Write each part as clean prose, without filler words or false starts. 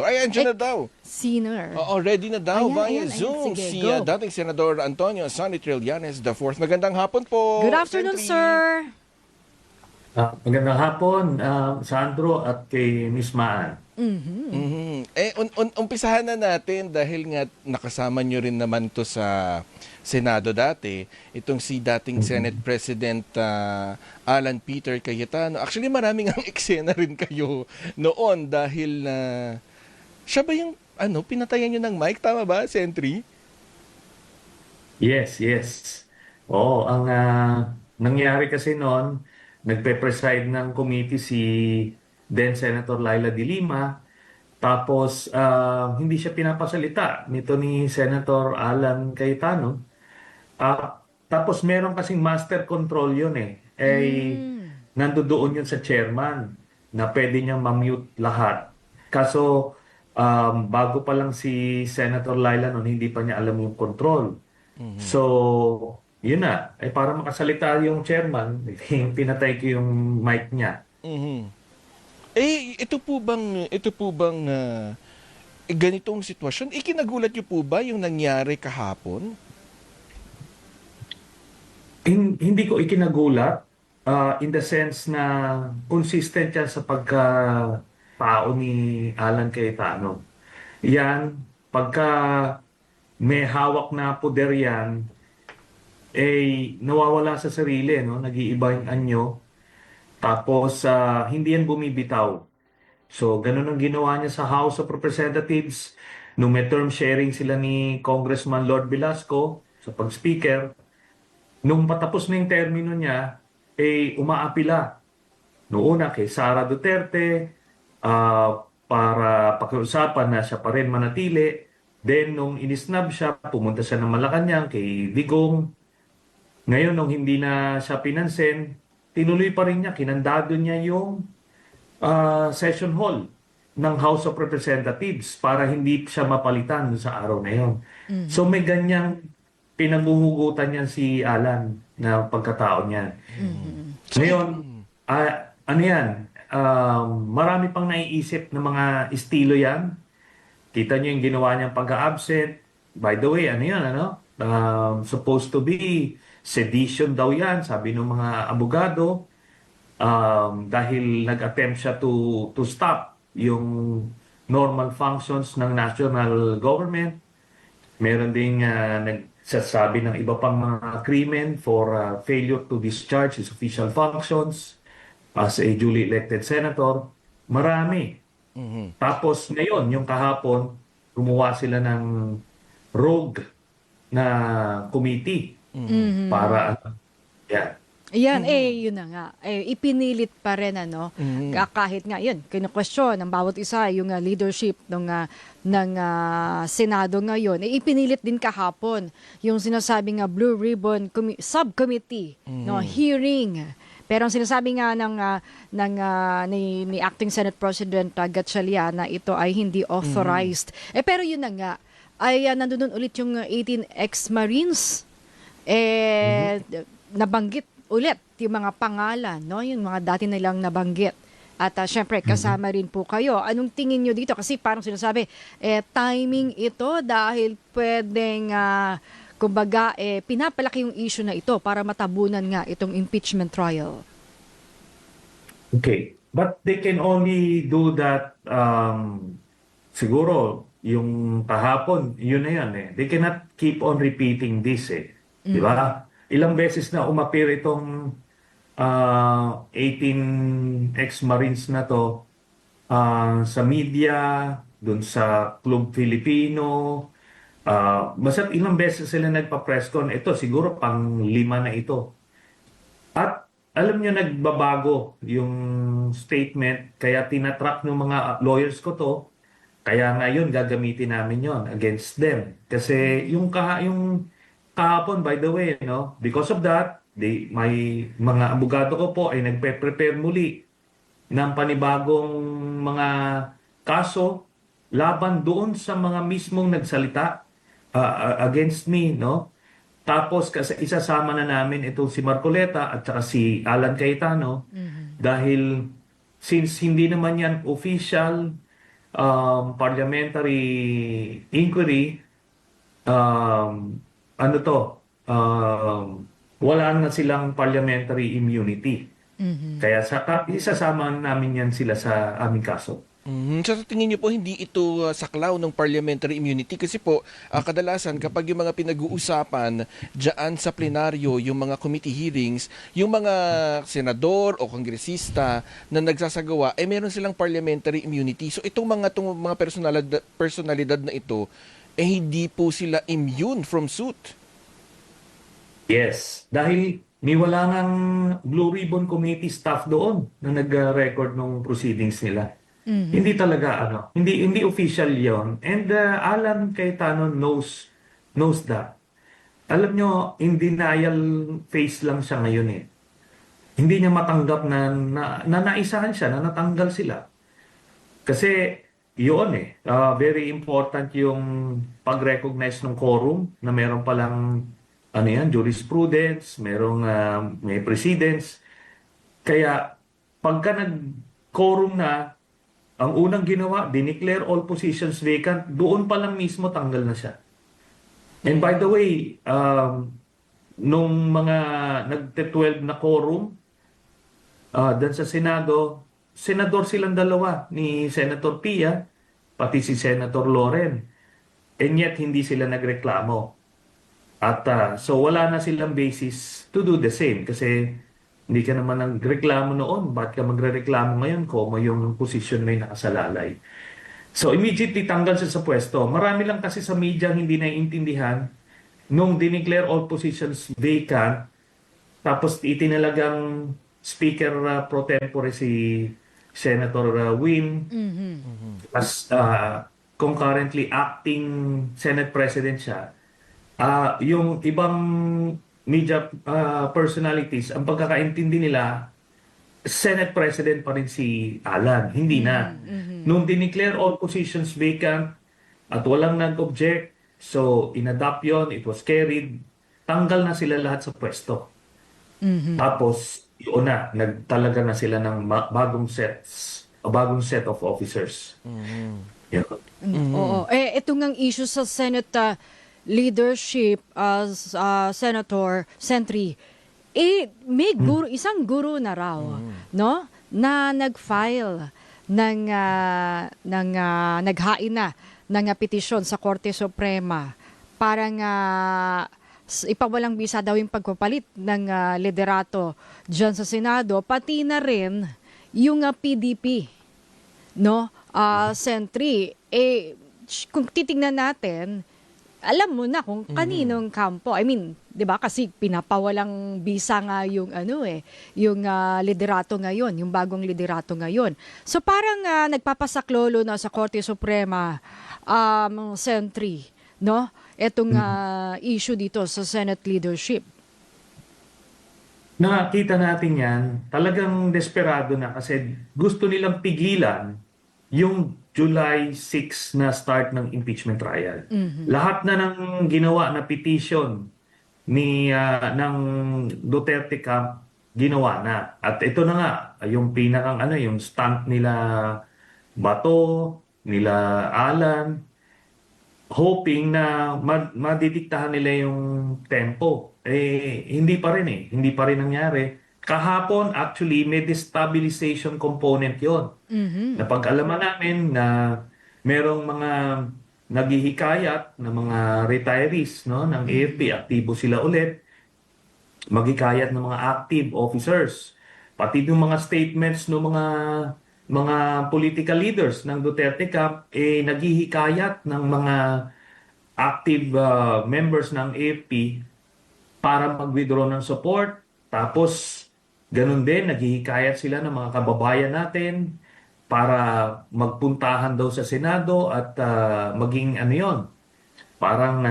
Ay, andyan na daw. Sinner. Oo, ready na daw Ayan, via ayan, ayan. Zoom Sige, si go. dating Senador Antonio Sonny Trillanes IV. Magandang hapon po. Good afternoon, Sentry. sir. Magandang hapon, Sandro at kay Miss Maan. Umpisahan na natin dahil nga nakasama nyo rin naman to sa Senado dati, itong si dating Senate President Alan Peter Cayetano. Actually, maraming ang eksena rin kayo noon dahil siya ba yung pinatayan nyo ng mic? Tama ba, Sentry? Yes, yes. Oo, ang nangyari kasi noon, nagpe-preside ng committee si then Senator Laila de Lima. Tapos hindi siya pinapasalita nito ni Senator Alan Cayetano. Tapos meron kasing master control yun eh. Nandoon yun sa chairman na pwede niyang ma-mute lahat. Kaso bago pa lang si Senator Laila noon, hindi pa niya alam yung control. So, yun na. Para makasalita yung chairman, pinatay ko yung mic niya. Ito po bang ganitong sitwasyon? Ikinagulat niyo po ba yung nangyari kahapon? Hindi ko ikinagulat in the sense na consistent yan sa pagka-tao ni Alan Cayetano. Yan, pagka may hawak na poder yan, nawawala sa sarili, no? Nag-iiba yung anyo. Tapos, hindi yan bumibitaw. So, ganun ang ginawa niya sa House of Representatives. Nung may term sharing sila ni Congressman Lord Velasco sa pag-speaker, nung patapos na yung termino niya, umaapila. Noong una kay Sara Duterte, para pakiusapan na siya pa rin manatili. Then, nung inisnab siya, pumunta siya ng Malacanang kay Digong. Ngayon, nung hindi na siya pinansin, tinuloy pa rin niya, kinandado niya yung session hall ng House of Representatives para hindi siya mapalitan sa araw na yun. So, may ganyang pinaghuhugutan niya si Alan na pagkatao niya. Ngayon, ano yan? Marami pang naiisip na mga estilo yan. Kita niyo yung ginawa niyang pag-absent. By the way, ano yan, supposed to be sedition daw yan, sabi ng mga abogado. Dahil nag-attempt siya to stop yung normal functions ng national government. Meron ding nagsasabi ng iba pang mga krimen for failure to discharge his official functions as a duly elected senator. Marami. Tapos ngayon, yung kahapon, gumawa sila ng rogue na committee para yan. Ayan, yun na nga. Ipinilit pa rin, kahit nga, yun, kinu-question ng bawat isa, yung leadership ng Senado ngayon. Ipinilit din kahapon yung sinasabing Blue Ribbon Subcommittee, hearing. Pero ang sinasabi nga ni Acting Senate President Gatchalian na ito ay hindi authorized. Pero yun na nga, ay nandun ulit yung 18 ex-Marines. Nabanggit ulit yung mga pangalan, yung mga dati nilang nabanggit. At syempre, kasama rin po kayo. Anong tingin nyo dito? Kasi parang sinasabi, timing ito dahil pwedeng, kumbaga, pinapalaki yung issue na ito para matabunan nga itong impeachment trial. Okay. But they can only do that, siguro, yung kahapon, yun na yan eh. They cannot keep on repeating this eh. Di ba? Ilang beses na umapir itong 18 ex-Marines na to sa media, dun sa Club Filipino. Basta ilang beses sila nagpa-presscon. Ito, siguro pang 5 na ito. At alam nyo, nagbabago yung statement. Kaya tinatrack ng mga lawyers ko to. Kaya ngayon, gagamitin namin yon against them. Kasi yung kahapon, by the way, because of that, may mga abogado ko po ay nagpe-prepare muli ng panibagong mga kaso laban doon sa mga mismong nagsalita against me, Tapos kasi isasama na namin itong si Marcoleta at saka si Alan Cayetano dahil since hindi naman yan official parliamentary inquiry, um, ano to, um, wala na silang parliamentary immunity. Kaya isasama namin yan sila sa aming kaso. So sa tingin niyo po hindi ito saklaw ng parliamentary immunity kasi po kadalasan kapag yung mga pinag-uusapan diyan sa plenaryo, yung mga committee hearings, yung mga senador o kongresista na nagsasagawa meron silang parliamentary immunity. So itong mga personalidad na ito hindi po sila immune from suit. Yes, dahil may wala ngang Blue Ribbon Committee staff doon na nag-record ng proceedings nila. Hindi talaga hindi official 'yon. And Alan Cayetano knows that. Alam nyo, in denial phase lang siya ngayon eh. Hindi niya matanggap na naisahan siya, na natanggal sila. Kasi yun very important yung pag-recognize ng quorum na meron palang jurisprudence, may precedence. Kaya pagka nag-quorum na, ang unang ginawa, dineclare all positions vacant, doon pa lang mismo tanggal na siya. And by the way, nung mga nagte-12 na quorum, dyan sa Senado, senador silang dalawa, ni Senator Pia, pati si Senator Loren. And yet, hindi sila nagreklamo. At so wala na silang basis to do the same kasi hindi ka naman nagreklamo noon. Ba't ka magrereklamo ngayon kung yung position may nakasalalay? So immediately tanggal siya sa pwesto. Marami lang kasi sa media hindi naiintindihan nung dineclare all positions vacant tapos itinalagang Speaker pro tempore si Senator Win as concurrently acting Senate President siya. Yung ibang media personalities, ang pagkakaintindi nila, Senate President pa rin si Alan. Hindi na. Nung dineclare all positions vacant at walang nag-object, so inadopt yun, it was carried, tanggal na sila lahat sa pwesto. Tapos, yun na, nagtalaga na sila ng bagong set of officers. Yeah. Oo. Ito ngang issue sa Senate leadership as Senator Sentry, may isang guro na raw, no, na nag-file ng naghain na ng petisyon sa Korte Suprema para nga ipawalang bisa daw yung pagpapalit ng liderato diyan sa Senado, pati na rin yung PDP, no, Sentry. Kung titingnan natin, alam mo na kung kaninong kampo. I mean, 'di ba? Kasi pinapawalang bisa nga yung yung liderato ngayon, yung bagong liderato ngayon. So parang nagpapasaklolo na sa Korte Suprema Sentry, no? Etong issue dito sa Senate leadership. Nakita natin yan, talagang desperado na kasi gusto nilang pigilan yung July 6 na start ng impeachment trial. Lahat na ng ginawa na petition ng Duterte camp ginawa na. At ito na nga yung pinakang yung stunt nila Bato, nila Alan, hoping na madidiktahan nila yung tempo. Hindi pa rin Hindi pa rin nangyari. Kahapon, actually, may destabilization component yon. Napag-alaman namin na merong mga naghihikayat na mga retirees ng AFP, aktibo sila ulit, maghikayat ng mga active officers. Pati yung mga statements ng mga political leaders ng Duterte camp, naghihikayat ng mga active members ng AFP para mag-withdraw ng support. Tapos, ganun din, naghihikayat sila ng mga kababayan natin para magpuntahan daw sa Senado at maging parang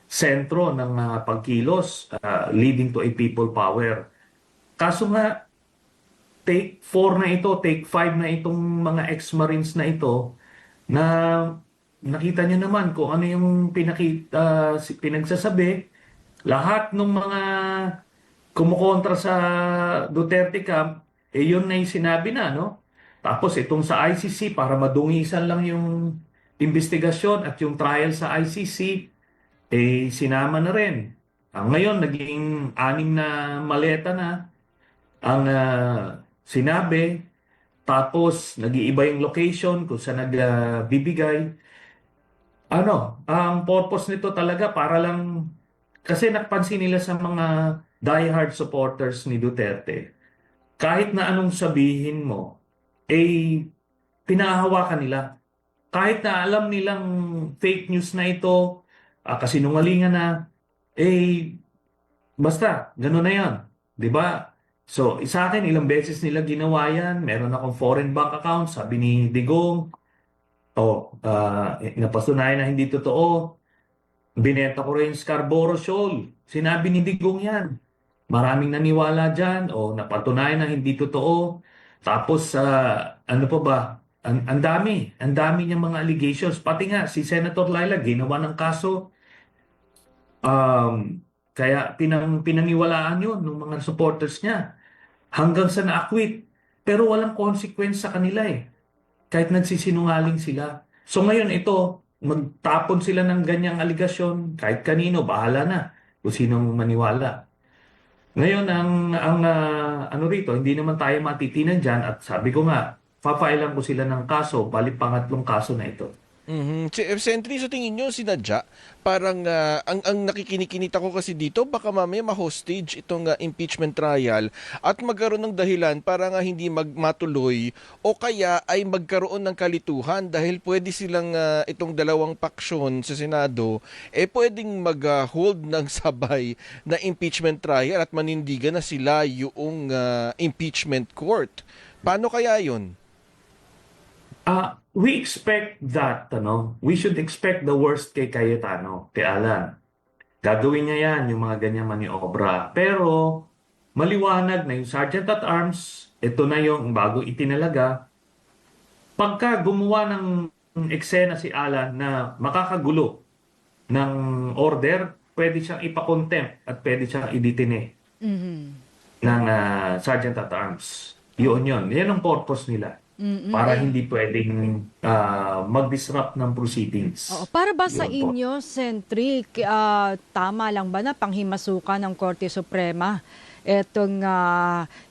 sentro ng pagkilos leading to a people power. Kaso nga, take 4 na ito, take 5 na itong mga ex-Marines na ito na nakita nyo naman kung ano yung pinagsasabi. Lahat ng mga kumukontra sa Duterte camp, yun na yung sinabi na, no? Tapos itong sa ICC, para madungisan lang yung investigasyon at yung trial sa ICC, eh sinama na rin. Ngayon, naging 6 na maleta na ang sinabi. Tapos, nag-iiba yung location kung saan nagbibigay. Ang purpose nito talaga para lang, kasi napansin nila sa mga diehard supporters ni Duterte, kahit na anong sabihin mo, eh, pinahahawakan nila. Kahit na alam nilang fake news na ito, kasinungalingan na, eh, basta, gano'n na yan. Di ba? So, sa akin, ilang beses nila ginawa yan. Meron akong foreign bank account, sabi ni Digong. Napatunayan na hindi totoo. Binenta ko rin Scarborough Shoal. Sinabi ni Digong yan. Maraming naniwala dyan. Napatunayan na hindi totoo. Tapos, ano pa ba? Ang dami niyang mga allegations. Pati nga, si Senator Laila, ginawa ng kaso. Kaya pinaniwalaan yun ng mga supporters niya. Hanggang sa na-acquit. Pero walang consequence sa kanila eh. Kahit nagsisinungaling sila. So ngayon ito, magtapon sila ng ganyang aligasyon, kahit kanino, bahala na kung sinong maniwala. Ngayon, ano rito, hindi naman tayo matitinan dyan at sabi ko nga, papailan ko sila ng kaso, bali pangatlong kaso na ito. Sentry, sa tingin nyo, sinadya, parang ang nakikinikinita ko kasi dito, baka mamaya ma-hostage itong impeachment trial at magkaroon ng dahilan para nga hindi matuloy o kaya ay magkaroon ng kalituhan dahil pwede silang itong dalawang paksyon sa Senado pwedeng mag-hold ng sabay na impeachment trial at manindigan na sila yung impeachment court. Paano kaya yun? We expect that, we should expect the worst kay Cayetano, kay Alan. Gagawin niya yan, yung mga ganyang maniobra. Pero, maliwanag na yung Sergeant at Arms, ito na yung bago itinalaga. Pagka gumawa ng eksena si Alan na makakagulo ng order, pwede siyang ipakontempt at pwede siyang iditine ng Sergeant at Arms. Yun. Yan ang purpose nila. Para hindi pwedeng mag-disrupt ng proceedings. Para ba sa inyo, Sentry, tama lang ba na panghimasukan ng Korte Suprema itong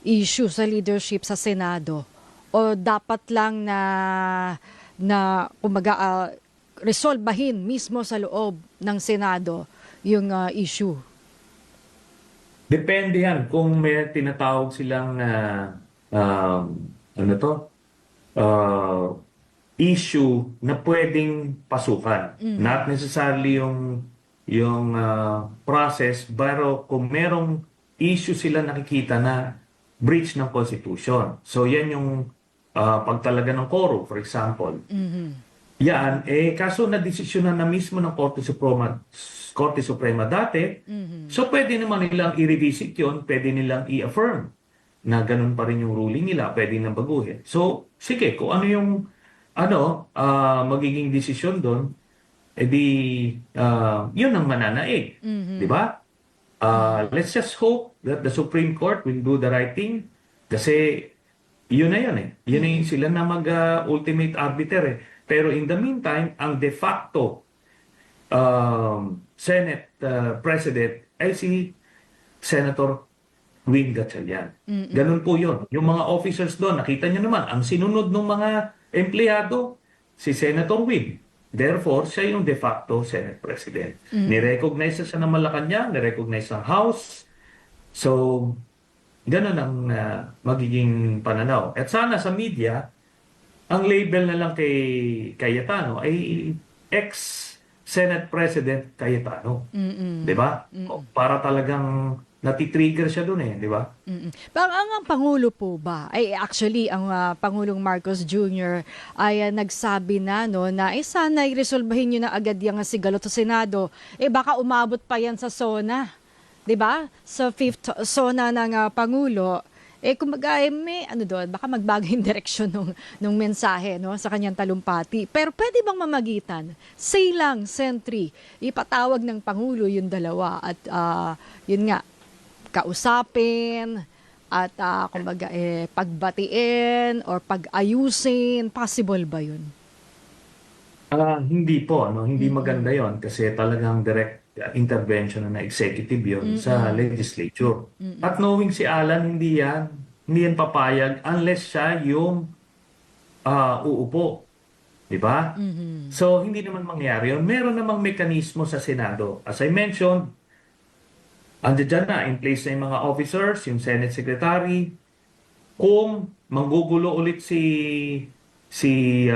issue sa leadership sa Senado? O dapat lang na kumbaga, resolbahin mismo sa loob ng Senado yung issue? Depende yan kung may tinatawag silang issue na pwedeng pasukan. Not necessarily yung process, pero kung merong issue sila nakikita na breach ng Constitution. So yan yung pagtalaga ng quorum, for example. Yan, kaso na desisyonan na mismo ng Korte Suprema dati, so pwede naman nilang i-revisit yun, pwede nilang i-affirm na ganun pa rin yung ruling nila, pwede nang baguhin. So, sige, kung ano yung magiging desisyon doon, yun ang mananaig. Di ba? Let's just hope that the Supreme Court will do the right thing kasi yun na yun eh. Yun na yung sila na mag-ultimate arbiter eh. Pero in the meantime, ang de facto Senate President ay si Senator Win Gatchalian. Ganun po yun. Yung mga officers doon, nakita nyo naman, ang sinunod ng mga empleyado, si Senator Win. Therefore, siya yung de facto Senate President. Nirecognize siya ng Malacanang, nirecognize ng House. So, ganun ang magiging pananaw. At sana sa media, ang label na lang kay Cayetano ay ex-Senate President Cayetano. Diba? Para talagang natitrigger siya doon di ba? Ang Pangulo po ba, actually, ang Pangulong Marcos Jr. ay nagsabi na, na sana i-resolbahin nyo na agad yung sigalot sa Senado. Baka umabot pa yan sa SONA. 'Di ba? Sa 5th SONA ng Pangulo. Kumbaga, may doon, baka magbago yung direksyon nung mensahe sa kanyang talumpati. Pero pwede bang mamagitan? Say lang, Sentry, ipatawag ng Pangulo yung dalawa at yun nga, kausapin at kumbaga pagbatiin or pag-ayusin? Possible ba yun? Hindi po, no? Hindi maganda yon kasi talagang direct intervention na executive yon sa legislature. At knowing si Alan, hindi yan papayag unless siya yung uupo. Di ba? So, hindi naman mangyari yun. Meron namang mekanismo sa Senado. As I mentioned, andiyan dyan na, in place na yung mga officers, yung Senate Secretary. Kung manggugulo ulit si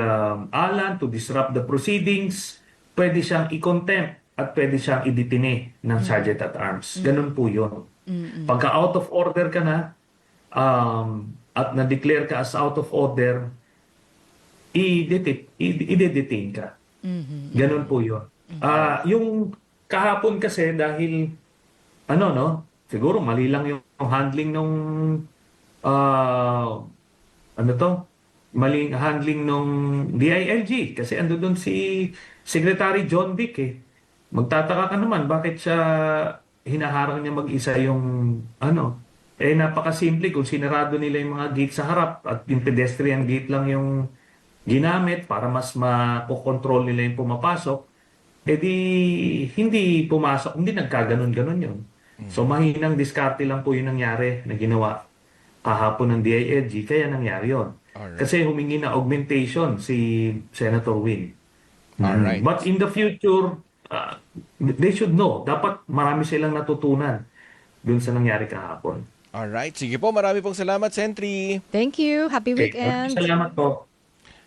Alan to disrupt the proceedings, pwede siyang i-contempt at pwede siyang idetine ng Sergeant at Arms. Ganun po yun. Pagka out of order ka na, at na-declare ka as out of order, i-detain ka. Ganun po yun. Yung kahapon kasi dahil, siguro mali lang yung handling nung, maling handling nung DILG kasi ando doon si Secretary John Vic eh. Magtataka ka naman bakit siya hinaharang niya mag-isa yung napakasimple kung sinarado nila yung mga gate sa harap at yung pedestrian gate lang yung ginamit para mas makokontrol nila yung pumapasok, di hindi pumasok, hindi nagkaganon-ganon yun. So mahinang diskarte lang po yung nangyari na ginawa kahapon ng DILG, kaya nangyari yun. Alright. Kasi humingi na augmentation si Senator Win. Alright. But in the future, they should know. Dapat marami silang natutunan dun sa nangyari kahapon. Alright. Sige po, marami pong salamat, Sentry. Thank you. Happy Okay. weekend. Salamat po.